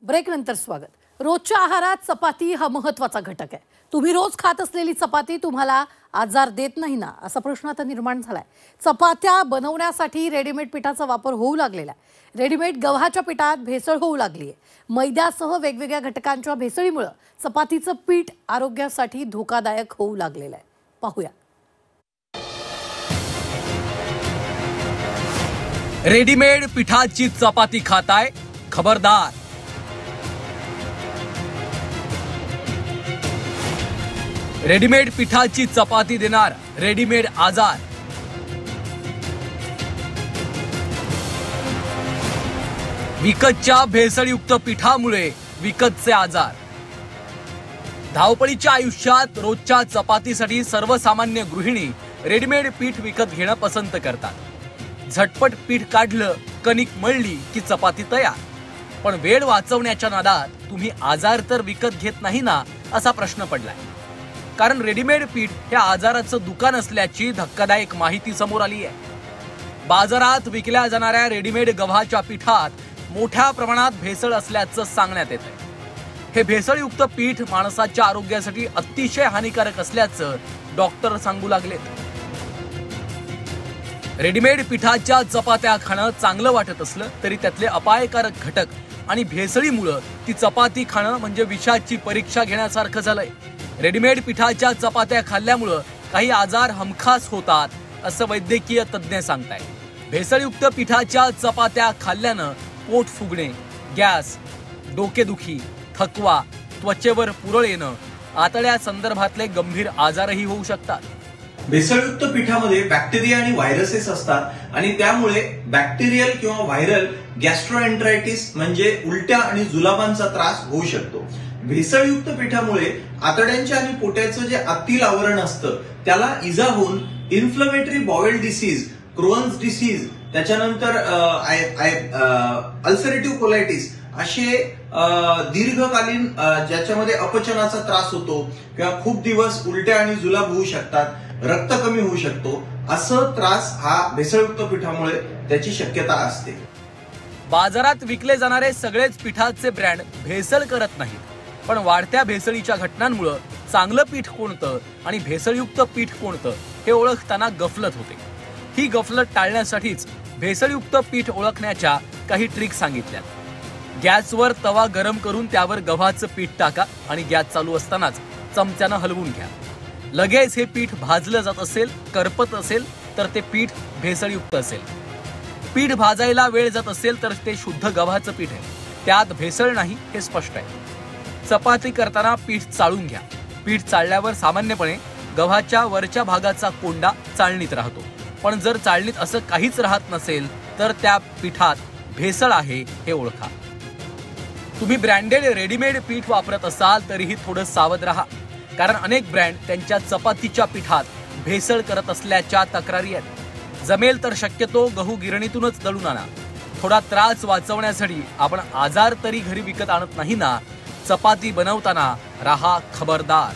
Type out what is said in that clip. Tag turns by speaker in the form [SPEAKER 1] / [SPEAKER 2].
[SPEAKER 1] Break नंतर स्वागत। रोजच्या आहारात चपाती हा महत्त्वाचा घटक आहे। तुम्ही रोज खात असलेली चपाती तुम्हाला आजार देत नाही ना, असा प्रश्न आता निर्माण झालाय। चपात्या बनवण्यासाठी रेडीमेड पिठाचा वापर होऊ लागलेला आहे। रेडीमेड गव्हाच्या पिठात भेसळ होऊ लागली आहे। मैद्यासह वेगवेगळ्या घटकांच्या भेसळीमुळे चपातीचं पीठ आरोग्यासाठी धोकादायक होऊ लागलेलं आहे। पाहूया।
[SPEAKER 2] रेडीमेड पिठाची चपाती खाताय, खबरदार। रेडीमेड पिठाची चपाती देणार रेडीमेड आजार। विकतच्या भेसळयुक्त पिठामुळे विकतचे आजार। धावपळीच्या आयुष्यात रोजच्या चपातीसाठी सर्वसामान्य गृहिणी रेडीमेड पीठ विकत घेणं पसंत करतात। झटपट पीठ काढलं, कणिक मळली की चपाती तयार। पण वेळ वाचवण्याच्या नादात तुम्ही आजार तर विकत घेत नाही ना, असा प्रश्न पडलाय। कारण रेडीमेड पीठ हे आजाराचं दुकान असल्याची धक्कादायक माहिती समोर आली आहे। बाजारात विकल्या जाणाऱ्या रेडीमेड गव्हाच्या पिठात मोठ्या प्रमाणात भेसळ असल्याचं सांगण्यात येत आहे। हे भेसळयुक्त पीठ माणसाच्या आरोग्यासाठी अतिशय हानिकारक असल्याचं डॉक्टर सांगू लागलेत। रेडीमेड पिठाच्या चपात्या खाणं चांगलं वाटत असलं तरी त्यातले अपायकारक घटक आणि भेसळीमुळे ती चपाती खाणं म्हणजे विषाची परीक्षा घेण्यासारखं झालंय। रेडीमेड पिठाच्या चपात्या खाल्ल्यामुळे काही आजार हमखास होतात, असं वैद्यकीय तज्ज्ञ सांगतायत। भेसळयुक्त पिठाच्या चपात्या खाल्ल्यानं पोट फुगणे, गॅस, डोकेदुखी, थकवा, त्वचेवर पुरळ येणं, आतड्या संदर्भातले गंभीर आजारही होऊ शकतात।
[SPEAKER 3] भेसळयुक्त पिठामध्ये बॅक्टेरिया आणि व्हायरसेस असतात आणि त्यामुळे बॅक्टेरियल किंवा व्हायरल गॅस्ट्रोएंटरायटिस म्हणजे उलट्या आणि जुलाबांचा त्रास होऊ शकतो। भेसळयुक्त पिठामुळे आतड्यांचे आणि पोटाचं जे आतील आवरण असतं त्याला इजा होऊन inflammatory bowel disease, Crohn's disease, त्याच्यानंतर अल्सरेटिव्ह कोलायटिस असे दीर्घकालीन ज्याच्यामध्ये अपचनाचा त्रास होतो किंवा खूप दिवस उलट्या आणि जुलाब होऊ शकतात, रक्त कमी होऊ शकतो, असं त्रास हा भेसळयुक्त पिठामुळे त्याची शक्यता असते।
[SPEAKER 2] बाजारात विकले जाणारे सगळेच पिठाचे ब्रँड भेसळ करत नाहीत, पण वाढत्या भेसळीच्या घटनांमुळे चांगलं पीठ कोणतं आणि भेसळयुक्त पीठ कोणतं हे ओळखताना गफलत होते। ही गफलत टाळण्यासाठीच भेसळयुक्त पीठ ओळखण्याच्या काही ट्रिक सांगितल्यात। गॅसवर तवा गरम करून त्यावर गव्हाचं पीठ टाका आणि गॅस चालू असतानाच चमच्यानं हलवून घ्या। लगेच हे पीठ भाजलं जात असेल, करपत असेल तर ते पीठ भेसळयुक्त असेल। पीठ भाजायला वेळ जात असेल तर ते शुद्ध गव्हाचं पीठ आहे, त्यात भेसळ नाही हे स्पष्ट आहे। चपाती करताना पीठ चाळून घ्या। पीठ चाळल्यावर सामान्यपणे गव्हाच्या वरच्या भागाचा कोंडा चाळणीत राहतो, पण जर चाळणीत असं काहीच राहत नसेल तर त्या पिठात भेसळ आहे हे ओळखा। तुम्ही ब्रँडेड रेडीमेड पीठ वापरत असाल तरीही थोडं सावध राहा, कारण अनेक ब्रँड त्यांच्या चपातीच्या पिठात भेसळ करत असल्याच्या तक्रारी आहेत। जमेल तर शक्यतो गहू गिरणीतूनच दळून आणा। थोडा त्रास वाचवण्यासाठी आपण आजार तरी घरी विकत आणत नाही ना। चपाती बनवताना राहा खबरदार।